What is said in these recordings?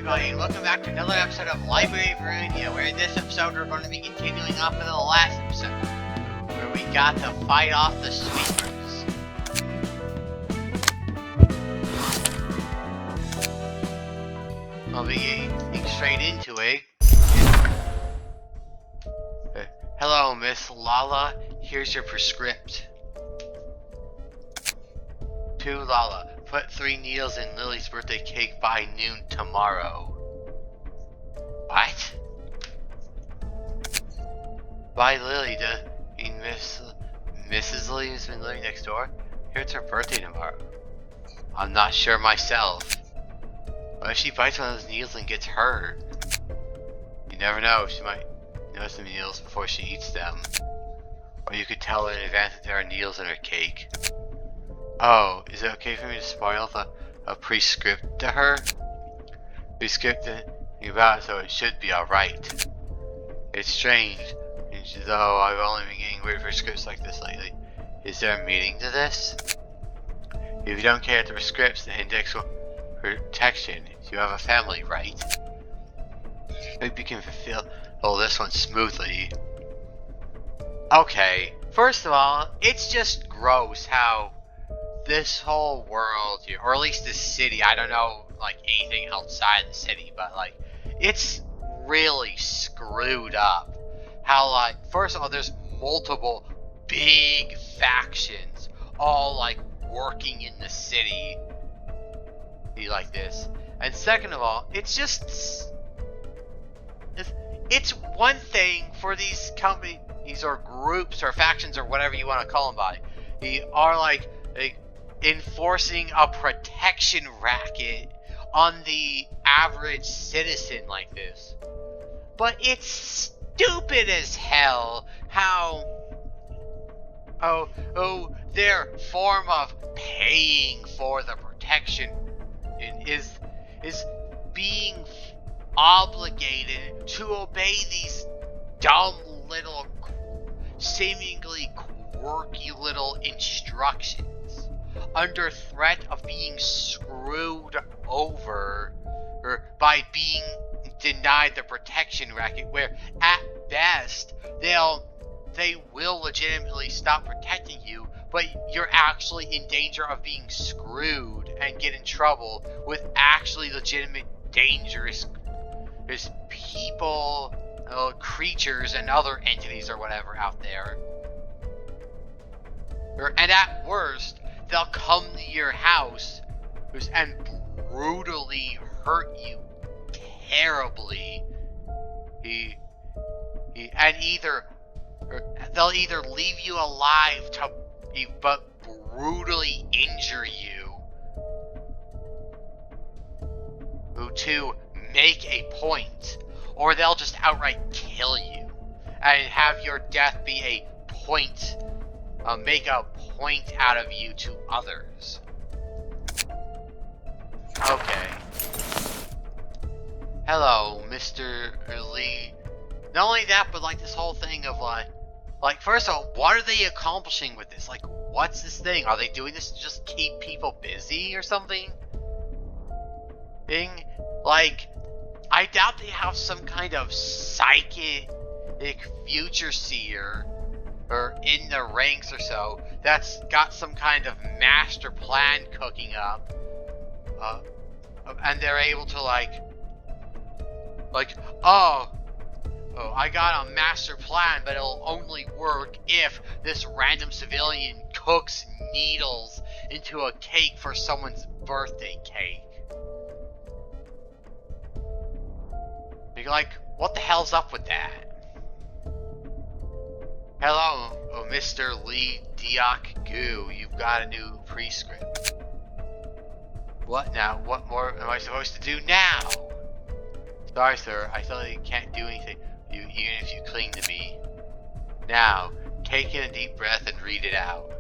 everybody, and welcome back to another episode of Library of Ruina, where in this episode we're going to be continuing off of the last episode, where we got to fight off the sweepers. I'll be getting straight into it. Hello, Miss Lala. Here's your prescript. To Lala. Put 3 needles in Lily's birthday cake by noon tomorrow. What? By Lily, Mrs. Lily who's been living next door? Here, it's her birthday tomorrow. I'm not sure myself. What if she bites one of those needles and gets hurt? You never know, she might notice the needles before she eats them. Or you could tell her in advance that there are needles in her cake. Oh, is it okay for me to spoil a prescript to her? Prescript about it, so it should be alright. It's strange, though I've only been getting weird prescripts like this lately. Is there a meaning to this? If you don't care at the prescripts, the index will protection. You have a family, right? Hope you can fulfill this one smoothly. Okay, first of all, it's just gross how this whole world here, or at least this city, I don't know like anything outside the city, but like it's really screwed up. How like first of all there's multiple big factions all like working in the city like this. And second of all, it's just it's one thing for these companies or groups or factions or whatever you want to call them by. They are like enforcing a protection racket on the average citizen like this. But it's stupid as hell how their form of paying for the protection is being obligated to obey these dumb little seemingly quirky little instructions under threat of being screwed over or by being denied the protection racket, where at best they will legitimately stop protecting you, but you're actually in danger of being screwed and get in trouble with actually legitimate dangerous people, creatures and other entities or whatever out there. And at worst, they'll come to your house and brutally hurt you terribly. They'll either leave you alive but brutally injure you, to make a point, or they'll just outright kill you and have your death be a point. Make a point out of you to others. Okay. Hello, Mr. Lee. Not only that, but like this whole thing of like first of all, what are they accomplishing with this? Like, what's this thing? Are they doing this to just keep people busy or something? Like, I doubt they have some kind of psychic future seer or in the ranks or so that's got some kind of master plan cooking up, and they're able to I got a master plan, but it'll only work if this random civilian cooks needles into a cake for someone's birthday cake. You're like, what the hell's up with that? Hello, Mr. Lee Diok Goo. You've got a new prescript. What now? What more am I supposed to do now? Sorry, sir. I totally can't do anything, even if you cling to me. Now, take in a deep breath and read it out.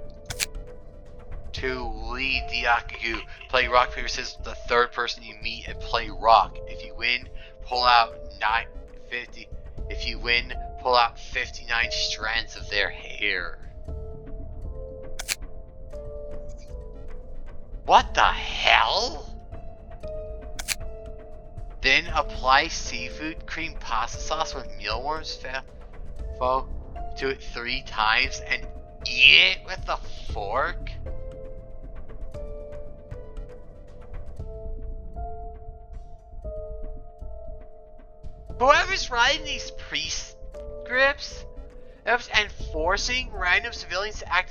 To Lee Diok Goo. Play rock, paper, scissors with the third person you meet and play rock. If you win, pull out 950. If you win, pull out 59 strands of their hair. What the hell? Then apply seafood cream pasta sauce with mealworms to it 3 times and eat it with a fork? Whoever's writing these prescripts and forcing random civilians to act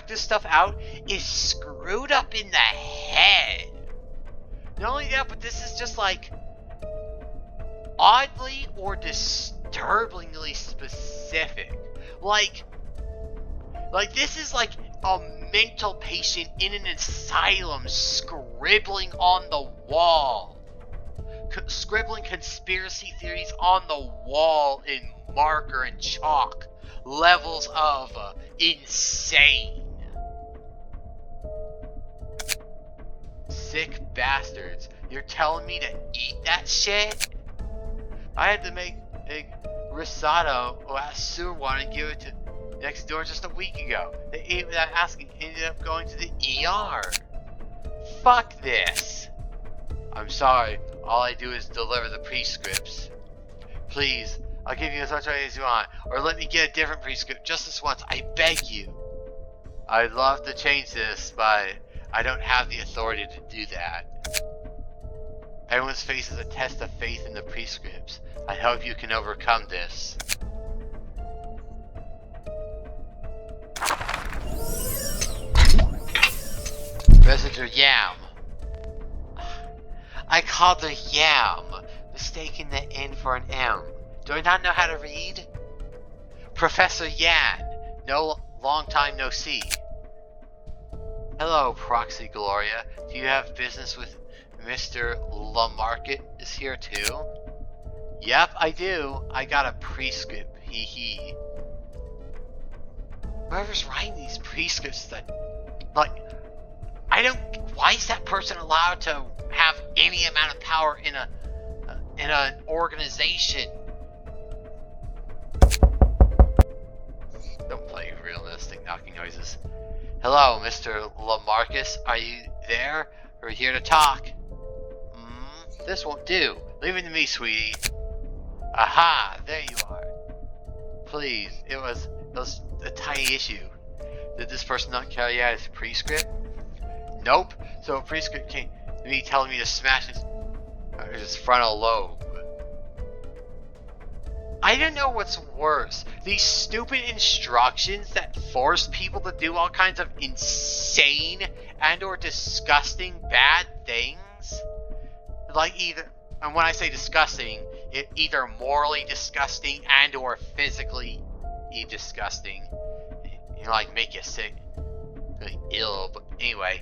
this stuff out is screwed up in the head. Not only that, but this is just like oddly or disturbingly specific. Like this is like a mental patient in an asylum scribbling on the wall. Scribbling conspiracy theories on the wall in marker and chalk. Levels of insane. Sick bastards. You're telling me to eat that shit? I had to make risotto last sewer water and give it to next door just a week ago. They ate without asking, ended up going to the ER. Fuck this. I'm sorry, all I do is deliver the prescripts. Please, I'll give you as much as you want, or let me get a different prescript just this once, I beg you. I'd love to change this, but I don't have the authority to do that. Everyone's face is a test of faith in the prescripts. I hope you can overcome this. Messenger Yam. I called her Yam, mistaking the N for an M. Do I not know how to read? Professor Yan. Long time no see. Hello, Proxy Gloria. Do you have business with Mr. Lamarcket is here too? Yep, I do. I got a prescript. Hee hee. Whoever's writing these prescripts that, like, why is that person allowed to have any amount of power in an organization? Don't play realistic knocking noises. Hello, Mr. Lamarcus. Are you there? We're here to talk. This won't do. Leave it to me, sweetie. Aha! There you are. Please, it was a tiny issue. Did this person not carry out his prescript? Nope. So a prescript came to me telling me to smash his frontal lobe. I don't know what's worse. These stupid instructions that force people to do all kinds of insane and or disgusting bad things. Like and when I say disgusting, either morally disgusting and or physically disgusting. You know, like make you sick, really ill. But anyway,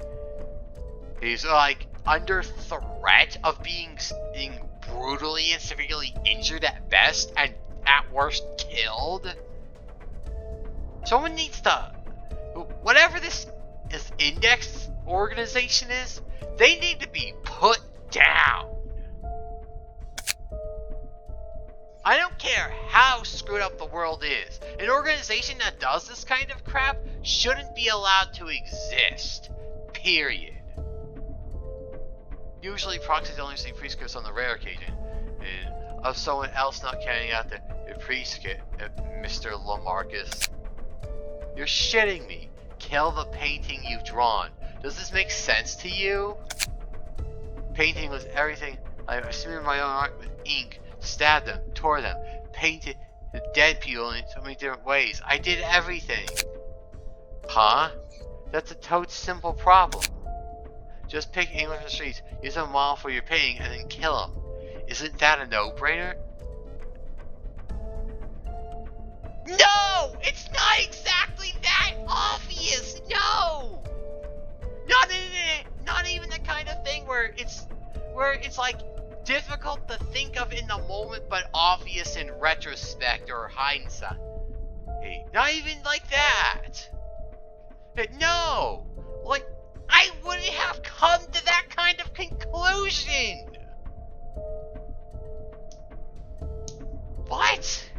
he's like under threat of being brutally and severely injured at best, and at worst killed. Someone needs to, whatever this index organization is, they need to be put down. I don't care how screwed up the world is. An organization that does this kind of crap shouldn't be allowed to exist. Period. Usually proxies only see prescripts on the rare occasion of someone else not carrying out the prescript, Mr. Lamarcus. You're shitting me. Kill the painting you've drawn. Does this make sense to you? Painting was everything. I smeared my own art with ink, stabbed them, tore them, painted the dead people in so many different ways. I did everything. Huh? That's a totes simple problem. Just pick anyone from the streets, use a model for your painting, and then kill them. Isn't that a no-brainer? No! It's not exactly that obvious! No! Not even the kind of thing where it's like difficult to think of in the moment but obvious in retrospect or hindsight. Hey, not even like that! No! Like, I wouldn't have come to that kind of conclusion! What?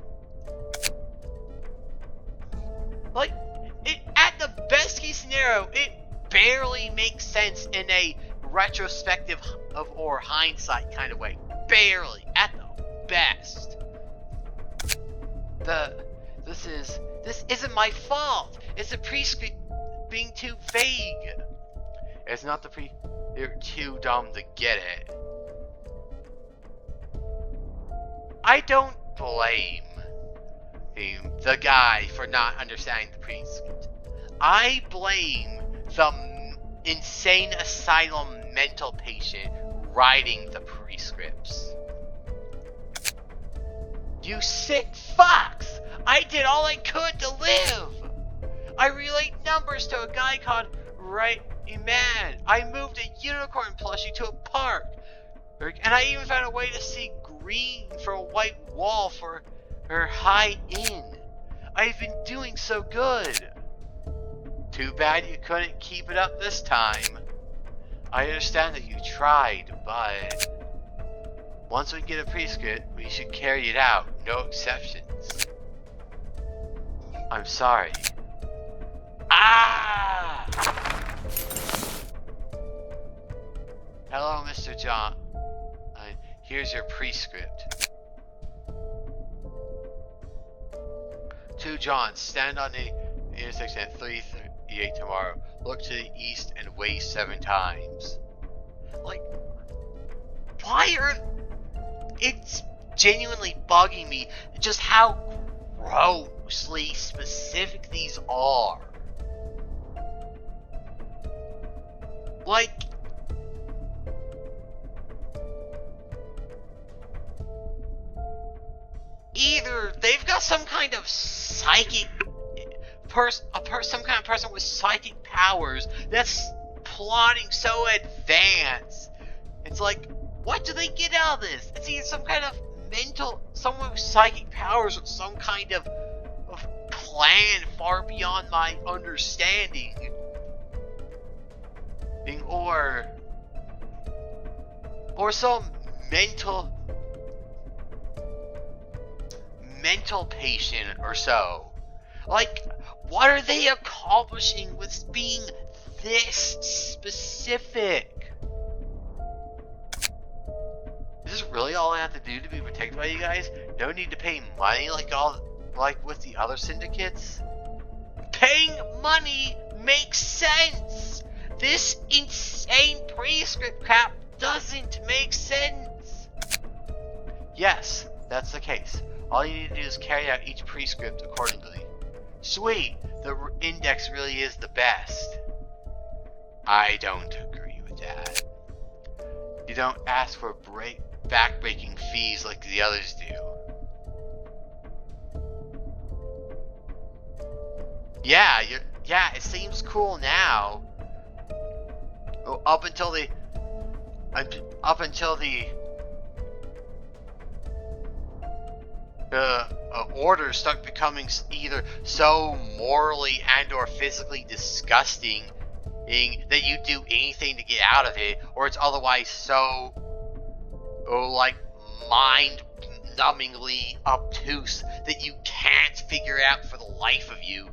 Like, at the best case scenario, it barely makes sense in a retrospective of or hindsight kind of way. Barely, at the best. This isn't my fault. It's the prescript being too vague. It's not the you're too dumb to get it. I don't blame the guy for not understanding the prescript. I blame the insane asylum mental patient writing the prescripts. You sick fucks! I did all I could to live! I relayed numbers to a guy called Man. I moved a unicorn plushie to a park. And I even found a way to see green for a white wall for her high inn. I've been doing so good. Too bad you couldn't keep it up this time. I understand that you tried, but once we get a prescript, we should carry it out, no exceptions. I'm sorry. Ah! Hello, Mr. John. Here's your prescript. To John, stand on the intersection at 3:38 tomorrow. Look to the east and wait 7 times. Like, why are... It's genuinely bugging me just how grossly specific these are. Like... Either they've got some kind of psychic some kind of person with psychic powers that's plotting so advanced. It's like, what do they get out of this? It's either some kind of someone with psychic powers with some kind of plan far beyond my understanding, or some mental patient or so. Like, what are they accomplishing with being this specific? Is this really all I have to do to be protected by you guys? No need to pay money like with the other syndicates? Paying money makes sense! This insane prescript crap doesn't make sense! Yes, that's the case. All you need to do is carry out each prescript accordingly. Sweet! The index really is the best. I don't agree with that. You don't ask for back-breaking fees like the others do. Yeah, it seems cool now. Up until the orders start becoming either so morally and or physically disgusting that you do anything to get out of it, or it's otherwise so like mind-numbingly obtuse that you can't figure it out for the life of you.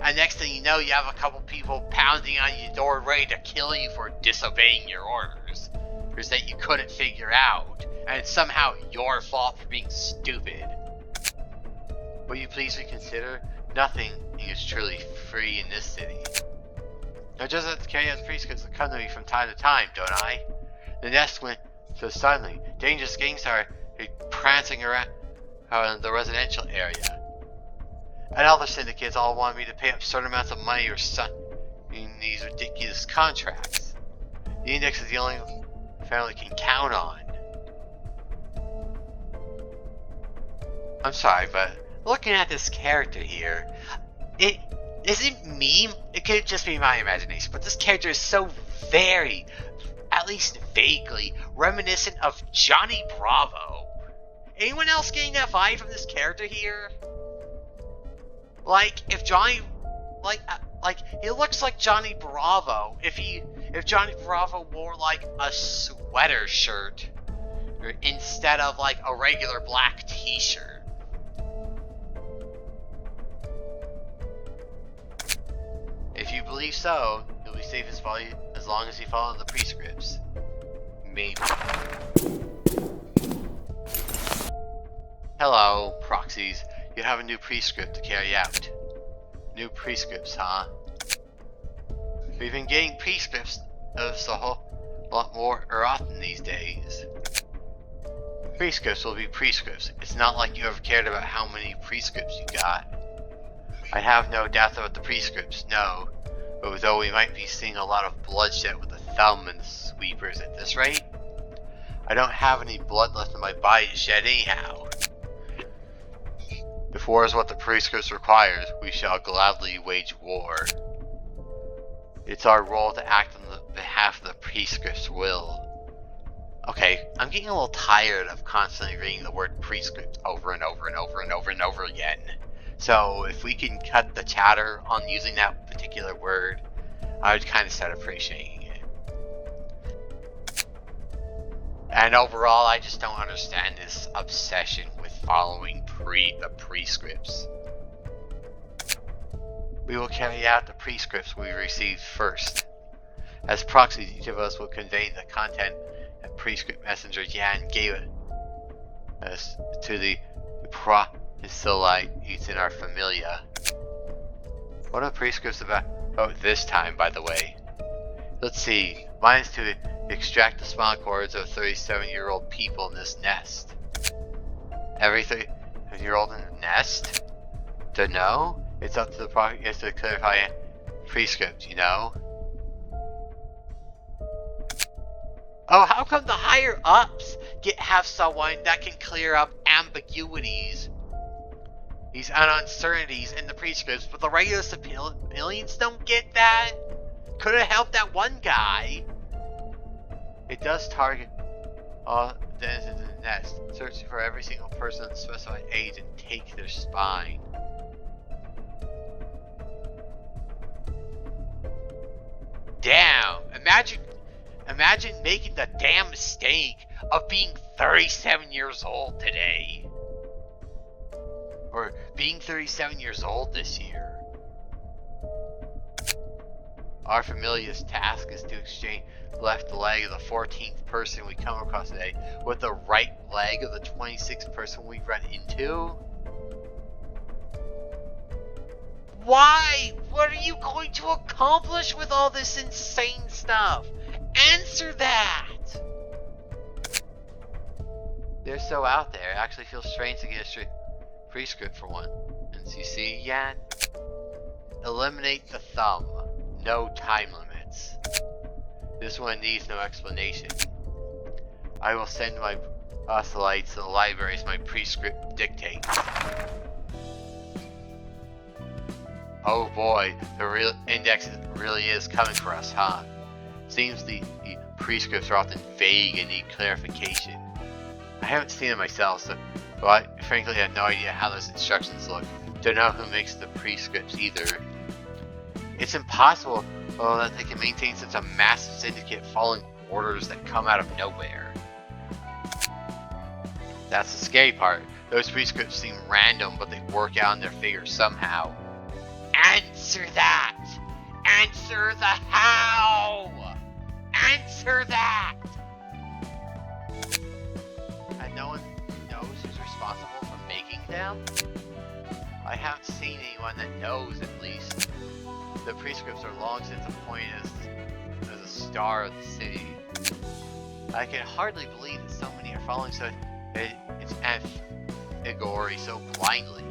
And next thing you know, you have a couple people pounding on your door ready to kill you for disobeying your orders that you couldn't figure out, and it's somehow your fault for being stupid. Will you please reconsider? Nothing is truly free in this city. I just have to carry out the prescripts that come to me from time to time, don't I? The nest went so suddenly. Dangerous gangs are prancing around the residential area. And other syndicates all want me to pay absurd amounts of money or sign these ridiculous contracts. The index is the only family can count on. I'm sorry, but looking at this character here, it isn't me. It could just be my imagination, but this character is so very, at least vaguely, reminiscent of Johnny Bravo. Anyone else getting that vibe from this character here? Like, if Johnny, like he looks like Johnny Bravo if Johnny Bravo wore like a sweater shirt instead of like a regular black t-shirt. If you believe so, He'll be safe as long as he follows the prescripts. Maybe. Hello, proxies. You have a new prescript to carry out. New prescripts, huh? We've been getting prescripts a whole lot more often these days. Prescripts will be prescripts. It's not like you ever cared about how many prescripts you got. I have no doubt about the prescripts, no. But though we might be seeing a lot of bloodshed with the thumb and the sweepers at this rate, I don't have any blood left in my body to shed anyhow. If war is what the prescripts requires, we shall gladly wage war. It's our role to act on the behalf of the prescript's will. Okay, I'm getting a little tired of constantly reading the word prescript over and over and over and over and over again. So if we can cut the chatter on using that particular word, I would kind of start appreciating it. And overall, I just don't understand this obsession with following the prescripts. We will carry out the prescripts we received first. As proxies, each of us will convey the content that prescript messenger Yan gave us to the proselytes in our familia. What are prescripts about this time, by the way? Let's see. Mine is to extract the spinal cords of 37-year-old people in this nest. Every 37-year-old in the nest? Dunno? It's up to the proxies to clarify a prescript, you know? Oh, how come the higher ups have someone that can clear up ambiguities, these uncertainties in the prescripts, but the regular civilians don't get that? Could have helped that one guy. It does target all denizens in the nest, searching for every single person of specified age and take their spine. Damn! Imagine making the damn mistake of being 37 years old today. Or being 37 years old this year. Our familiar's task is to exchange the left leg of the 14th person we come across today with the right leg of the 26th person we run into. Why? What are you going to accomplish with all this insane stuff? Answer that! They're so out there, it actually feels strange to get a straight prescript for one. And you see, Yan? Eliminate the thumb. No time limits. This one needs no explanation. I will send my proselytes to the library as my prescript dictates. Oh boy, the real index really is coming for us, huh? Seems the prescripts are often vague and need clarification. I haven't seen it myself, so I frankly have no idea how those instructions look. Don't know who makes the prescripts either. It's impossible that they can maintain such a massive syndicate following orders that come out of nowhere. That's the scary part. Those prescripts seem random, but they work out in their favor somehow. Answer that! Answer the how! Answer that! And no one knows who's responsible for making them? I haven't seen anyone that knows, at least. The prescripts are long since appointed as a star of the city. I can hardly believe that so many are following its allegory so blindly.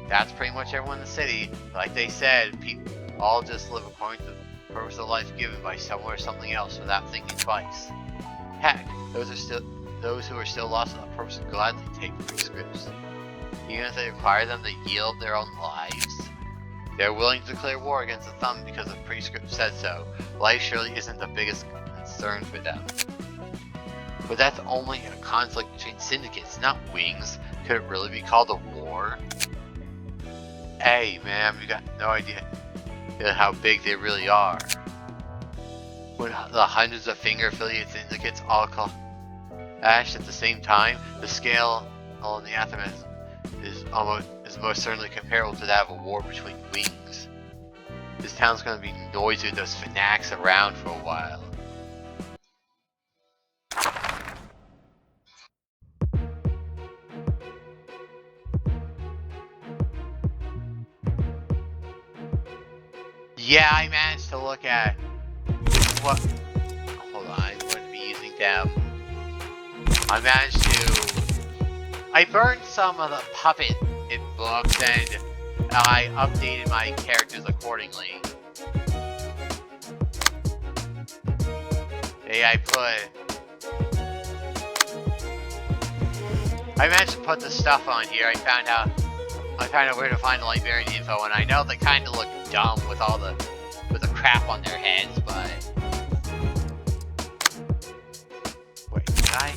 That's pretty much everyone in the city. Like they said, people all just live according to the purpose of life given by someone or something else without thinking twice. Heck, those who are still lost in the purpose would gladly take prescripts. Even if they require them to yield their own lives. They're willing to declare war against the thumb because the prescript said so. Life surely isn't the biggest concern for them. But that's only a conflict between syndicates, not wings. Could it really be called a war? Hey man, we got no idea how big they really are. When the hundreds of finger affiliate syndicates all clash at the same time, the scale in the aftermath is most certainly comparable to that of a war between wings. This town's gonna be noisy with those fanatics around for a while. Yeah, I managed to look at what. Hold on, I'm going to be using them. I managed to. I burned some of the puppet in books and I updated my characters accordingly. Hey, I managed to put the stuff on here. I found out where to find the librarian info, and I know they kind of look dumb with all the crap on their heads, but wait, did I?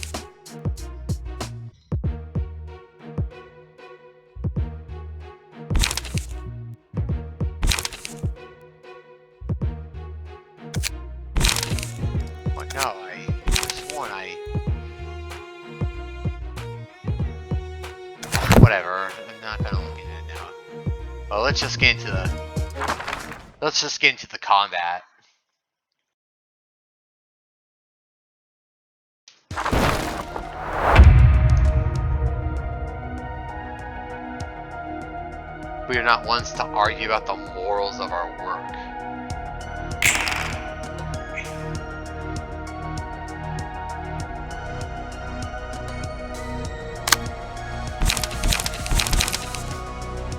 Well, no, I sworn whatever. I'm not gonna look at it now. Well, let's just get into the combat. We are not ones to argue about the morals of our work.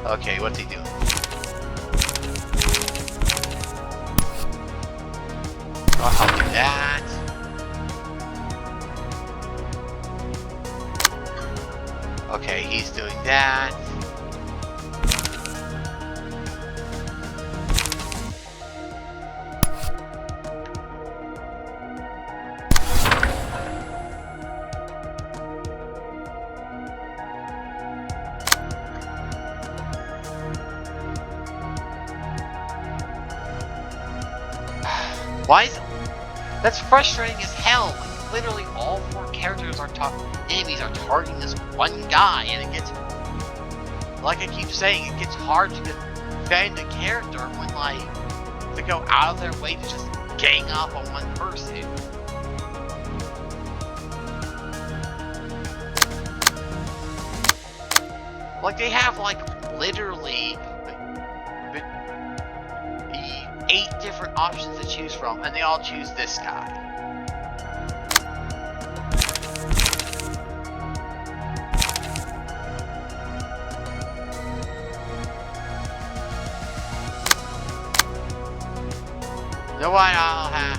Okay, what's he doing? I'll do that. Okay, he's doing that. Why is it? That's frustrating as hell. Like, literally all four characters are enemies are targeting this one guy, and it gets, like I keep saying, it gets hard to defend a character when, like, they go out of their way to just gang up on one person. Like, they have, like, literally 8 different options to choose from, and they all choose this guy. You know what? I'll have.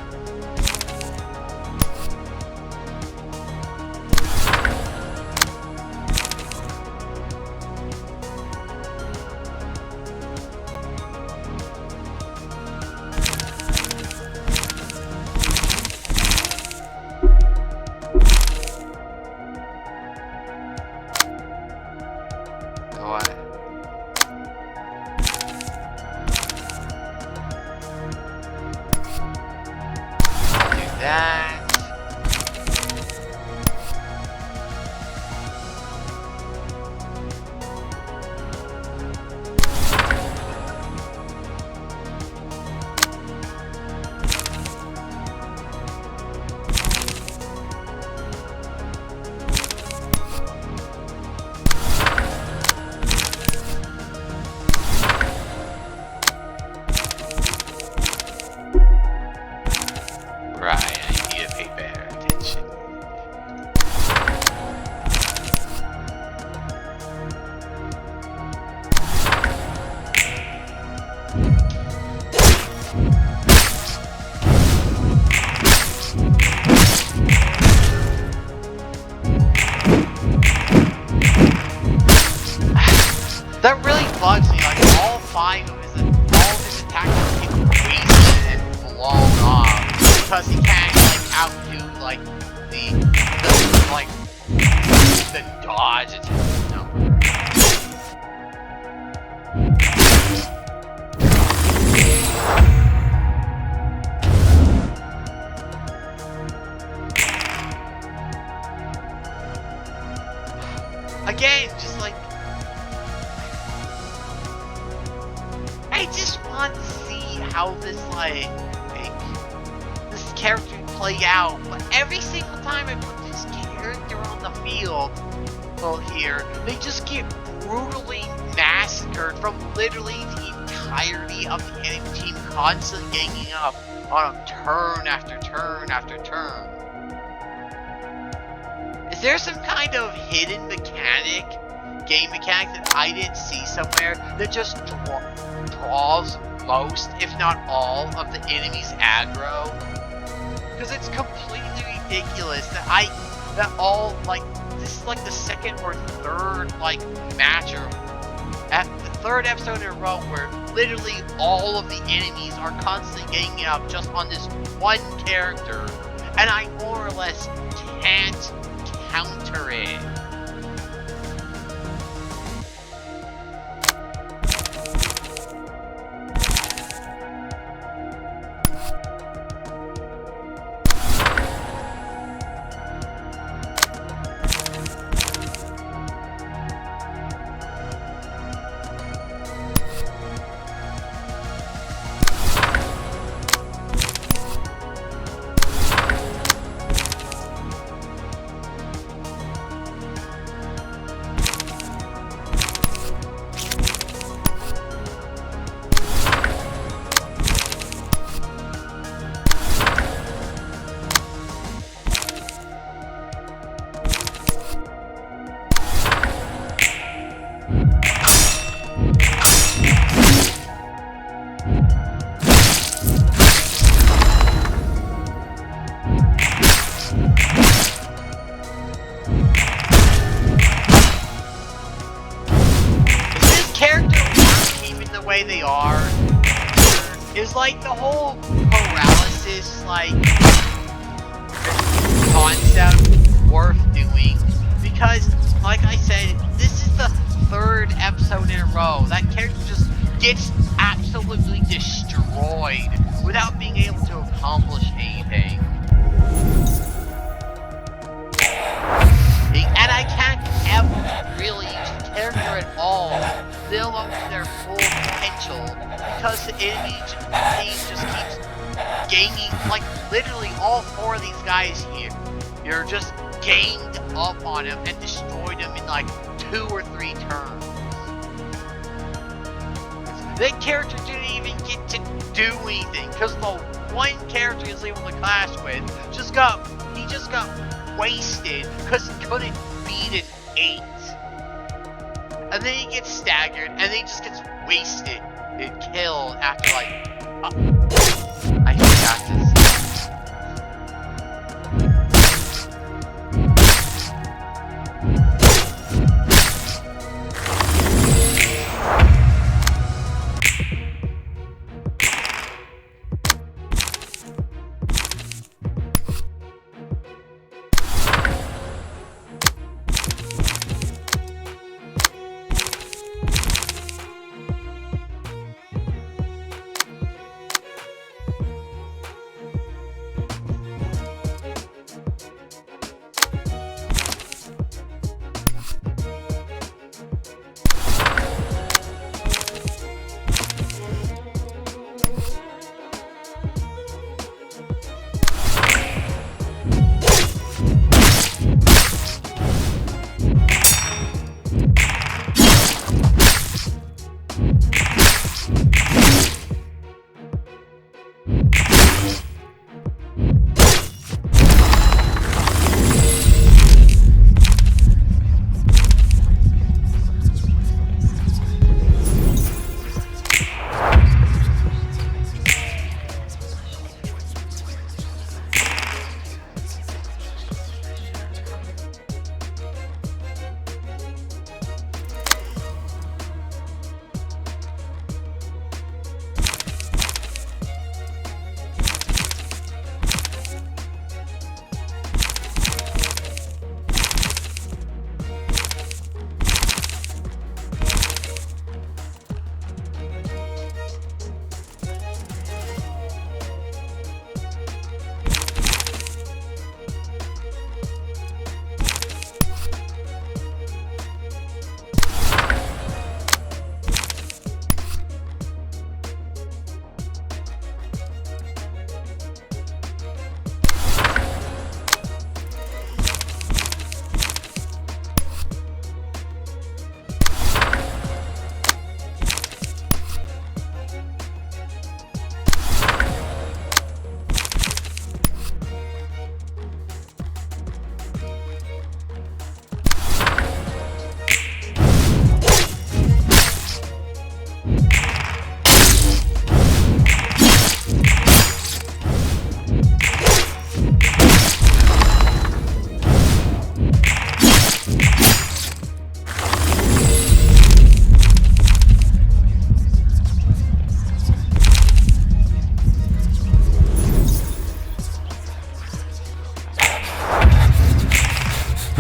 That really bugs me, like all of his attacks get wasted and blown off because he can't like outdo like the dodge attack. No. Again, just like I just want to see how this this character play out, but every single time I put this character on the field here, they just get brutally massacred from literally the entirety of the enemy team constantly ganging up on them turn after turn after turn. Is there some kind of hidden game mechanic that I didn't see somewhere that just draws most, if not all, of the enemy's aggro? Because it's completely ridiculous that this is like the second or third match or at the third episode in a row where literally all of the enemies are constantly ganging up just on this one character, and I more or less can't counter it. They are is like the whole paralysis concept worth doing, because like I said, this is the third episode in a row that character just gets absolutely destroyed without being able to accomplish anything. And I can't ever really use the character at all, live up to their full potential, because the enemy team just keeps gaining, literally all four of these guys here, you're just ganged up on him and destroyed him in 2 or 3 turns. That character didn't even get to do anything, because the one character he was able to clash with just got wasted because he couldn't beat an 8. And then he gets staggered, and then he just gets wasted and killed after I forgot this.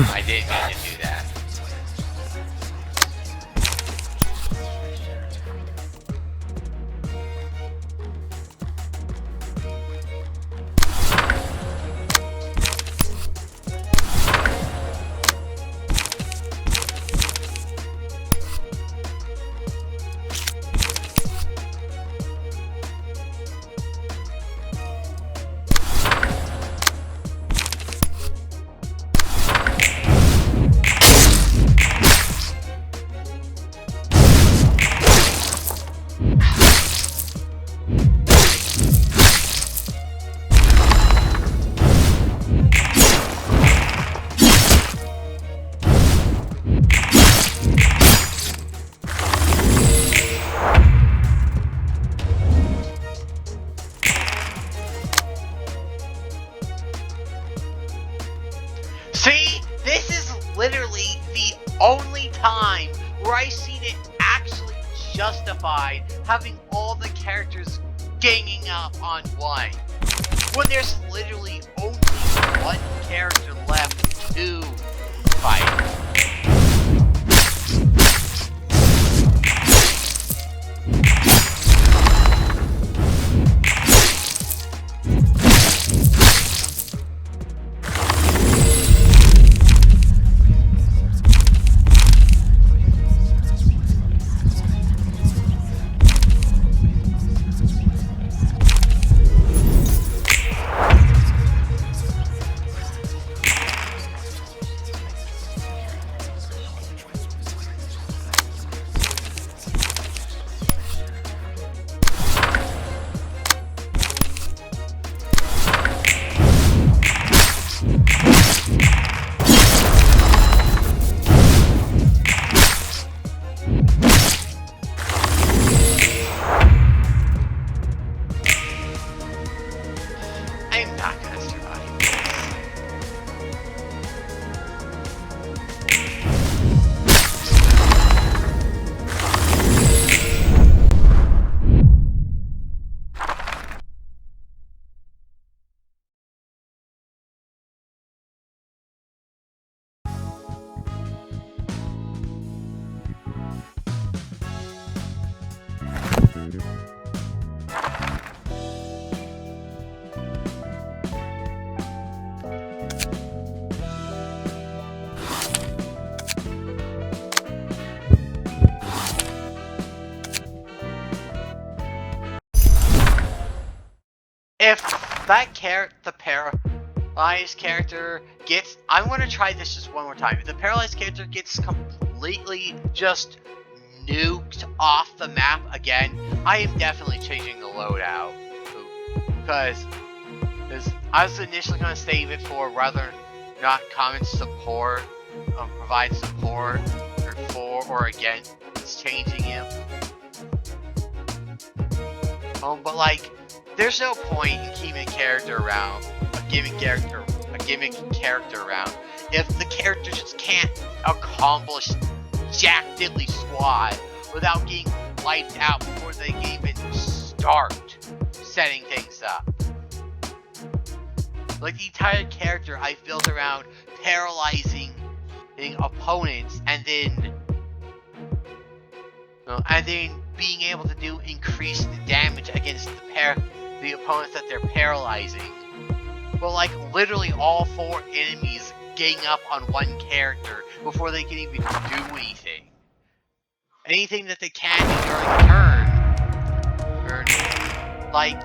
I didn't mean to do that. See, this is literally the only time where I've seen it actually justified having all the characters ganging up on one. When there's literally only one character left to fight. I'm not gonna survive this. If the paralyzed character gets, I'm gonna try this just one more time. If the paralyzed character gets completely just nuked off the map again, I am definitely changing the loadout. Because I was initially gonna save it for rather not common support, provide support, or for or against changing him. But like, there's no point in keeping a character around, a gimmick character around, if the character just can't accomplish jack diddly squad without getting wiped out before they can even start setting things up. Like, the entire character I've built around paralyzing opponents and then being able to do increased damage against the opponents that they're paralyzing. But like, literally all four enemies gang up on one character before they can even do anything. Anything that they can do during a turn. Like,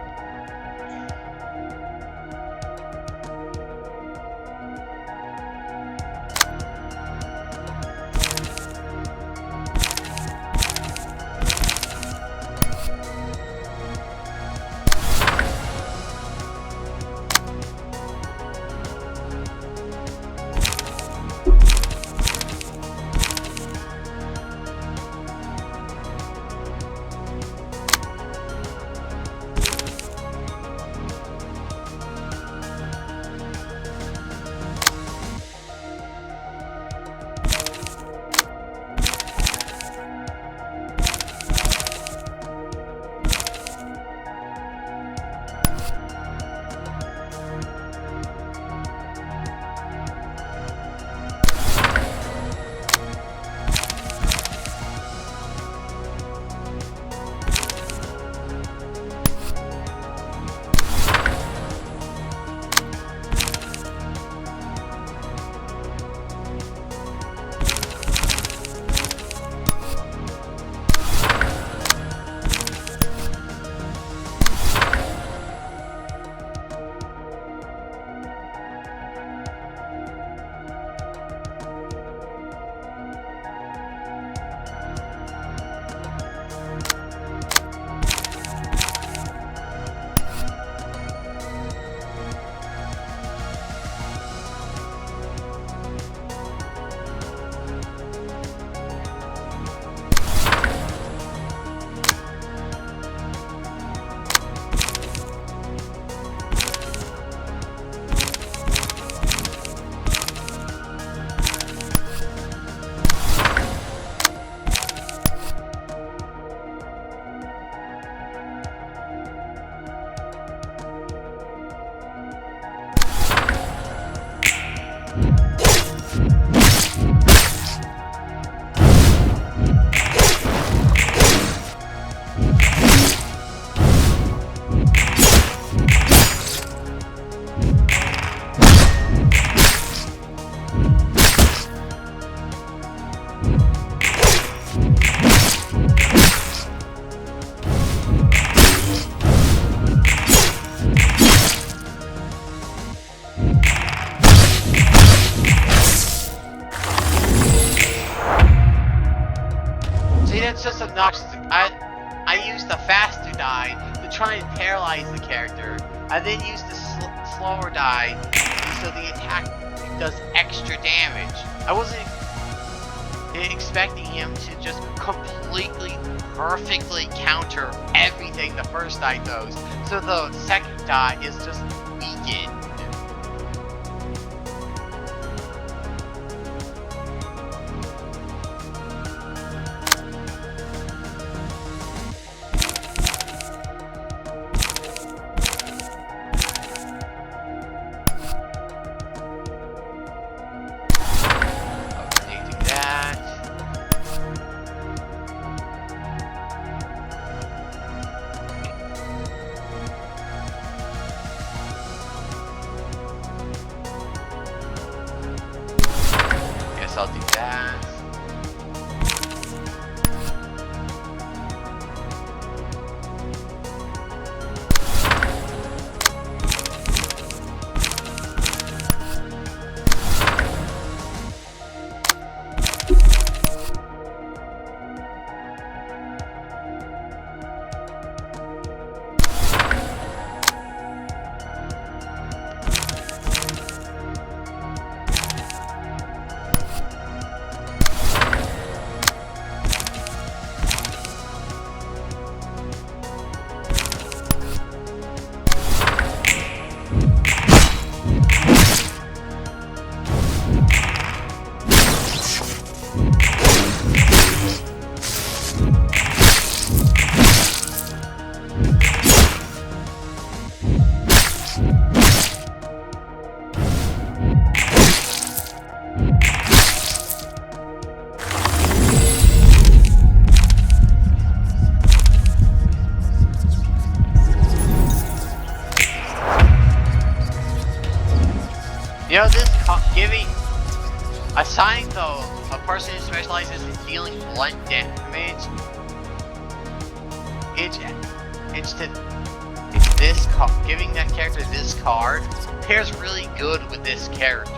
it's just obnoxious. I used the faster die to try and paralyze the character. I then used the slower die so the attack does extra damage. I wasn't expecting him to just completely, perfectly counter everything the first die does. So the second die is just weakened. I'll do that. You know, this assigning a person who specializes in dealing blunt damage, giving that character this card pairs really good with this character.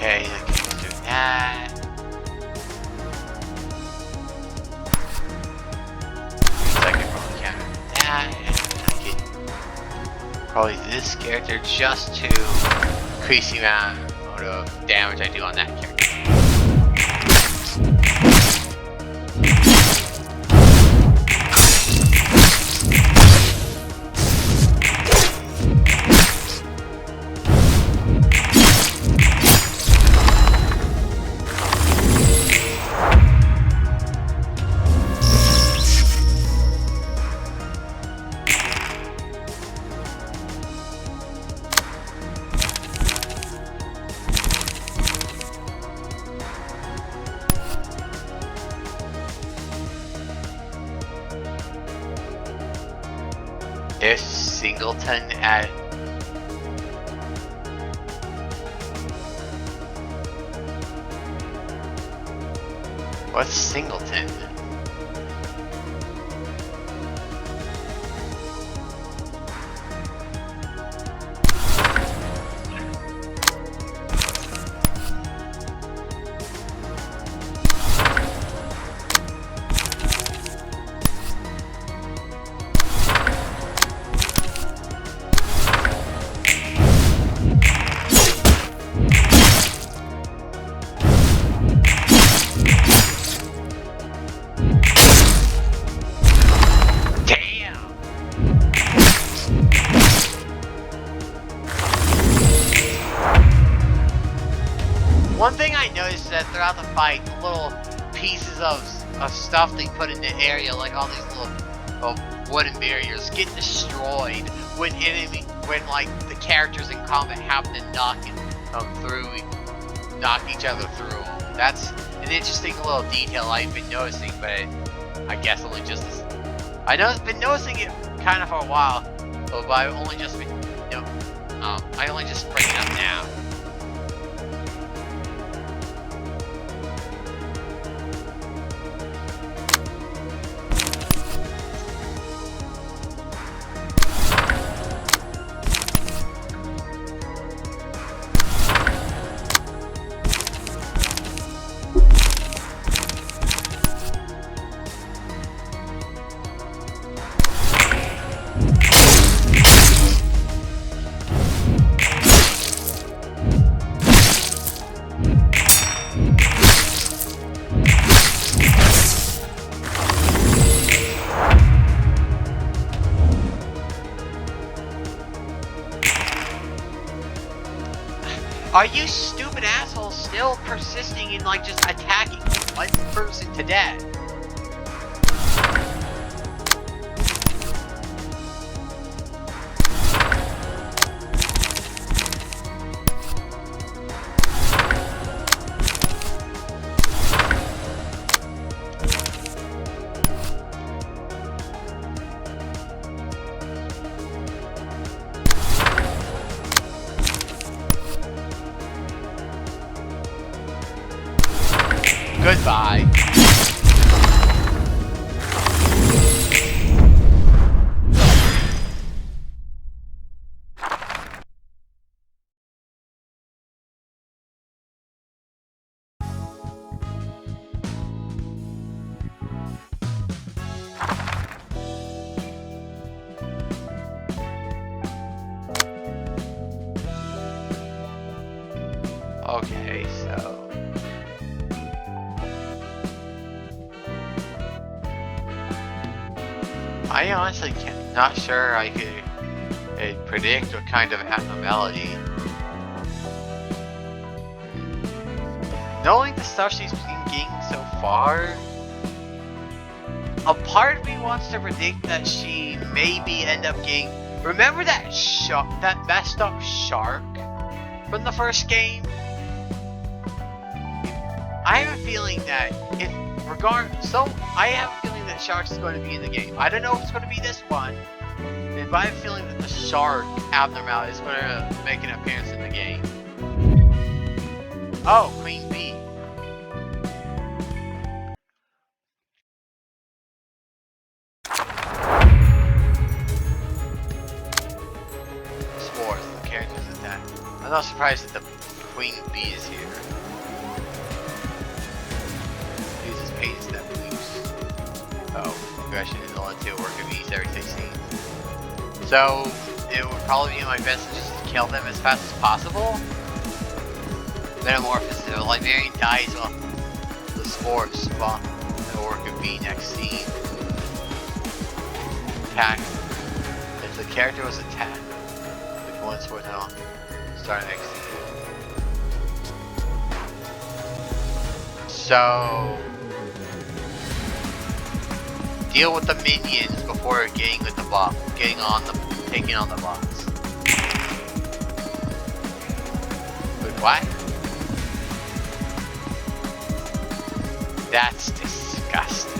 Okay, the king's doing that. Second roll counter that, and I get probably this character just to increase the amount of damage I do on that character. There's Singleton at... What's Singleton? One thing I noticed is that throughout the fight, the little pieces of stuff they put in the area, like all these little wooden barriers, get destroyed when like the characters in combat happen to knock each other through. That's an interesting little detail I've been noticing, but I guess only just I've been noticing it kind of for a while, but I've only just been I only just bring it up now. Are you stupid assholes still persisting in like just attacking one person to death? Goodbye. Okay, so I honestly not sure I could predict what kind of abnormality. Knowing the stuff she's been getting so far, a part of me wants to predict that she maybe end up getting. Remember that that messed up shark from the first game? I have a feeling that I have a feeling that shark is going to be in the game. I don't know if it's going to be this one, but I have a feeling that the shark abnormality is going to make an appearance in the game. Oh, Queen Bee. Spores, the character's attack. I'm not surprised that the Queen Bee is here. Uses pages that boost. Oh, aggression is only to work of ease every 16. So, it would probably be in my best interest to kill them as fast as possible. Metamorphosis. The librarian dies while the spores spawn the work of bee next scene. Attack. If the character was attacked with one spore now, start next scene. So deal with the minions before getting with the boss, taking on the boss. Wait, what? That's disgusting.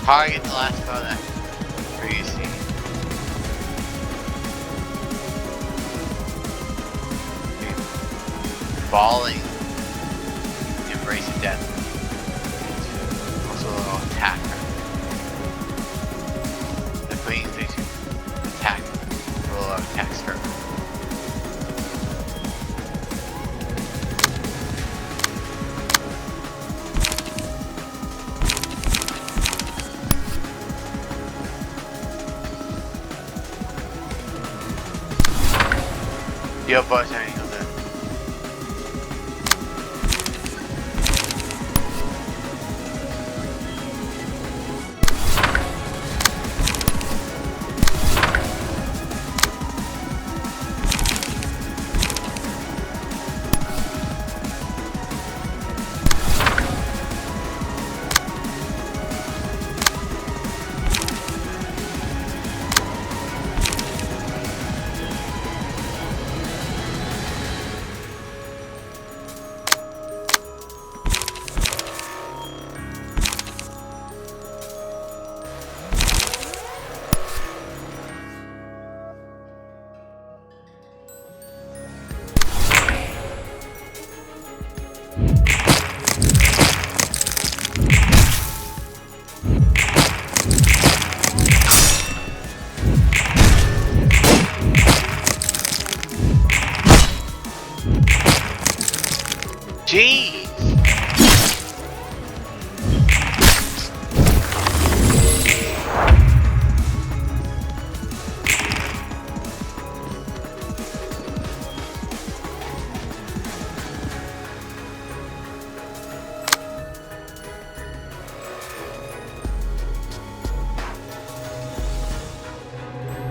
Target the last bonus previously. Falling, embracing death. Also a little attacker. The queen takes attack, roll out attack skirt. Yo, boss, how you go there? Jeez!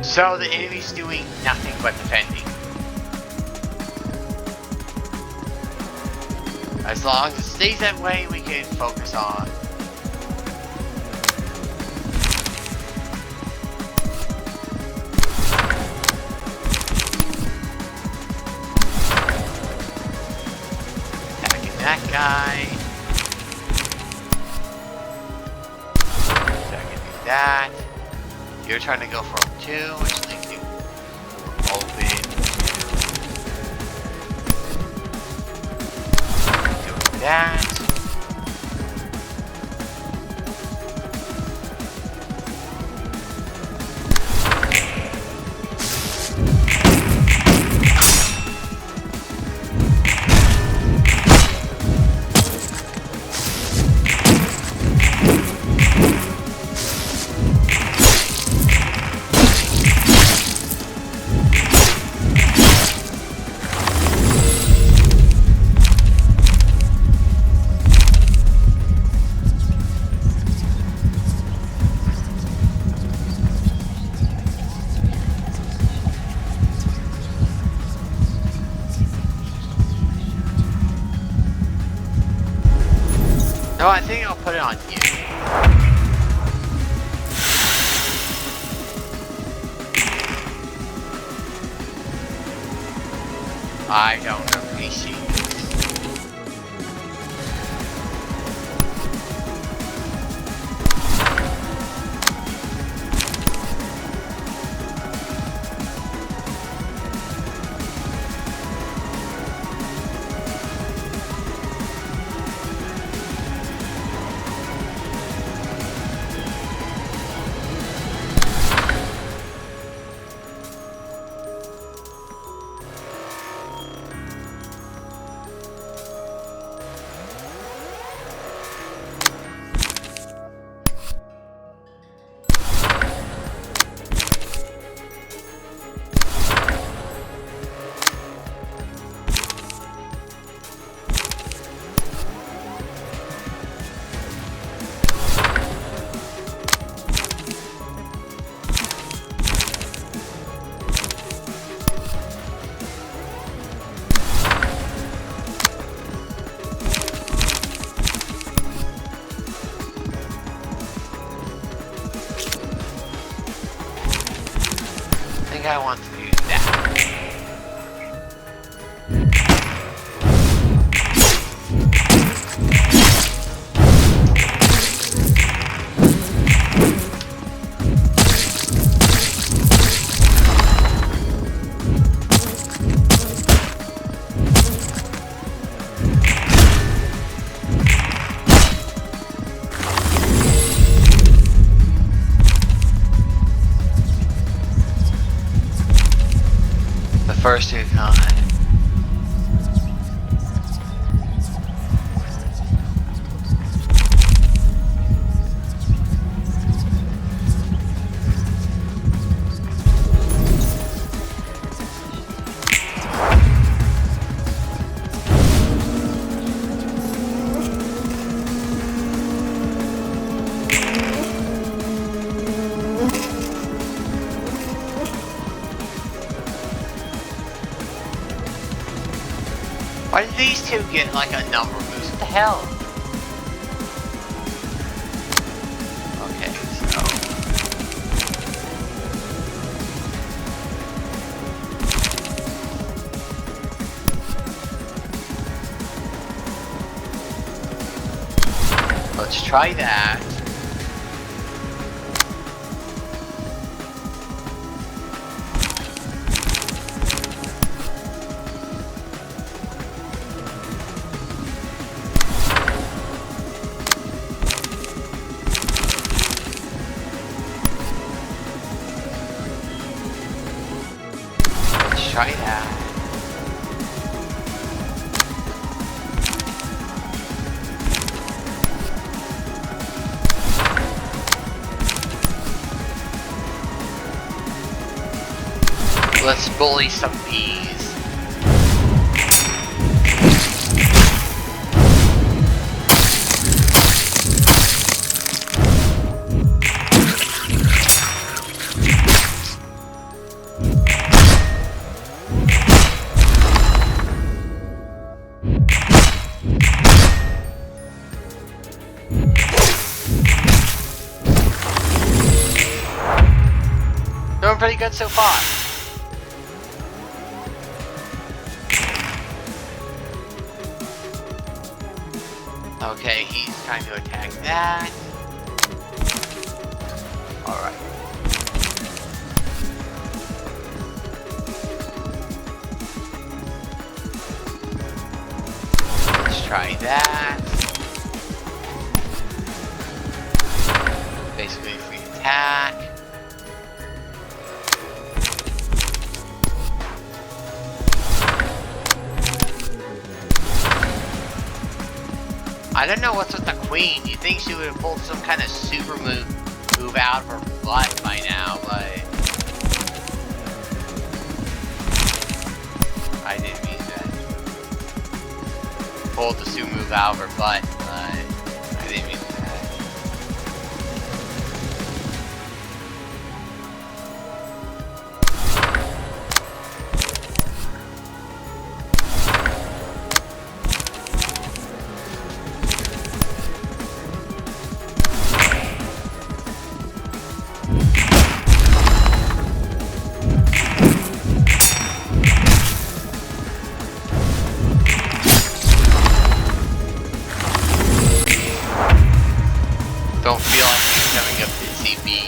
So the enemy's doing nothing but defending. As long as it stays that way, we can focus on. Attacking that guy. Attacking that. You're trying to go for 2, which leaves you open. Doing that. No, I think I'll put it on you. I don't appreciate it. I want to do that. First two time. Why did these two get like a number boost? What the hell? Okay, so let's try that. Try that. Let's bully some bees. Doing pretty good so far. Okay, he's trying to attack that. Alright. Let's try that. Basically free attack. I don't know what's with the queen. You think she would have pulled some kind of super move out of her butt by now, but I didn't mean that. Pulled the super move out of her butt, but I didn't mean that. be.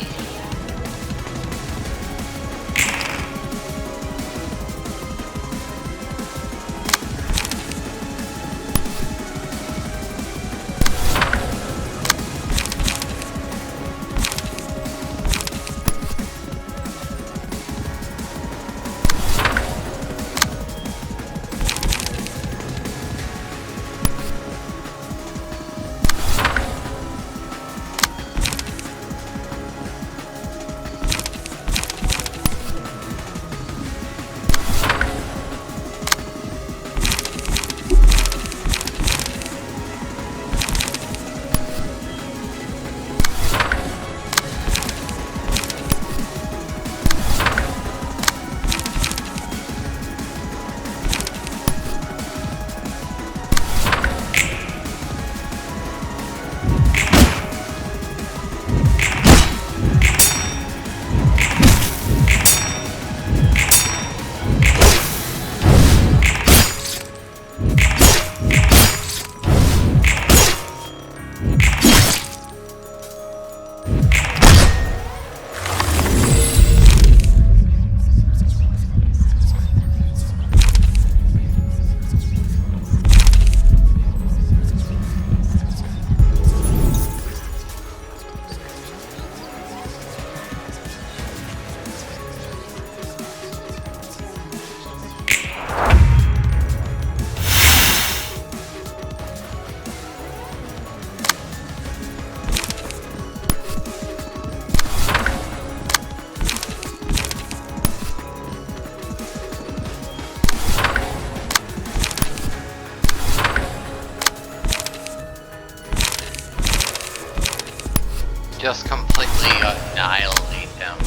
Just completely annihilate them.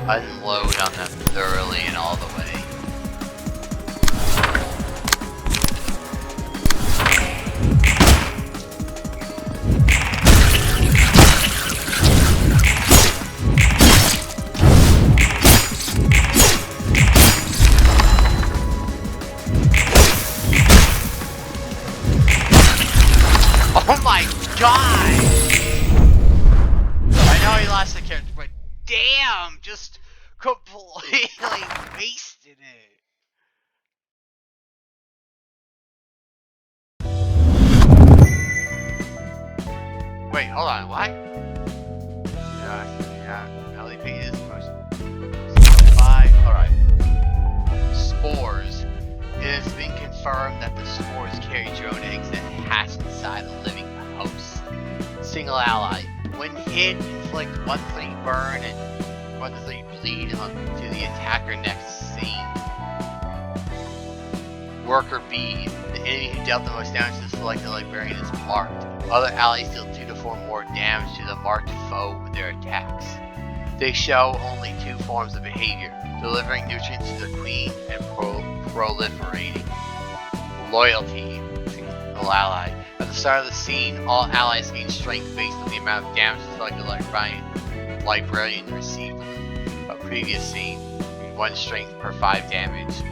Unload on them thoroughly and all the way. Oh my god! I know he lost the character, but damn! Just completely wasted it. Wait, hold on, what? Yeah, LEP is motion. 5, alright. Spores. It has been confirmed that the spores carry drone eggs that hatch inside a living host. Single ally. When hit, inflict 1-3 burn and 1-3 bleed to the attacker next scene. Worker B. The enemy who dealt the most damage to the selected librarian is marked. Other allies deal 2 to 4 more damage to the marked foe with their attacks. They show only 2 forms of behavior: delivering nutrients to the queen and proliferating. Loyalty. Single ally. At the start of the scene, all allies gain strength based on the amount of damage the selected librarian received in a previous scene, 1 strength per 5 damage.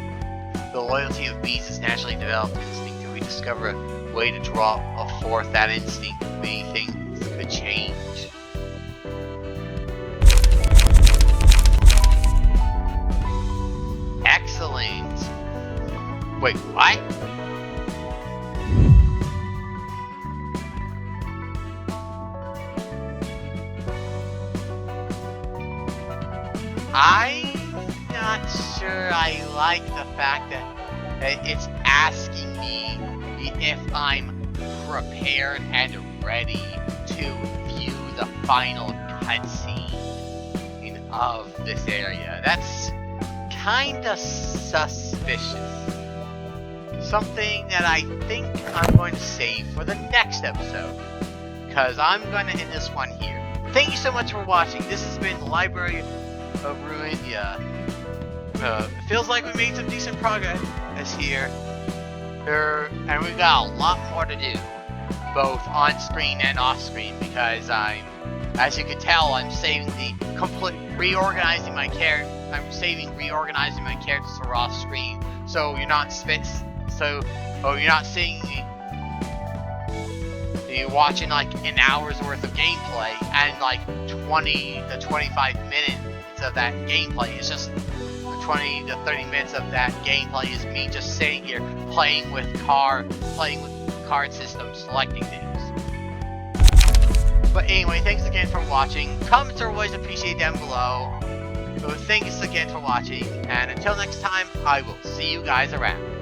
The loyalty of bees is naturally developed instinct. If we discover a way to draw forth that instinct, many things could change. Excellent! Wait, what? I'm not sure I like the fact that it's asking me if I'm prepared and ready to view the final cutscene of this area. That's kinda suspicious. Something that I think I'm going to save for the next episode, because I'm going to end this one here. Thank you so much for watching. This has been the Library of Ruina. It feels like we made some decent progress here. And we've got a lot more to do, both on screen and off screen, because as you can tell, I'm saving reorganizing my characters for off screen, so you're not seeing You're watching like an hour's worth of gameplay, and like 20 to 25 minutes of that gameplay is just 20 to 30 minutes of that gameplay is me just sitting here playing with card systems, selecting things. But anyway, thanks again for watching. Comments are always appreciated down below. So thanks again for watching, and until next time, I will see you guys around.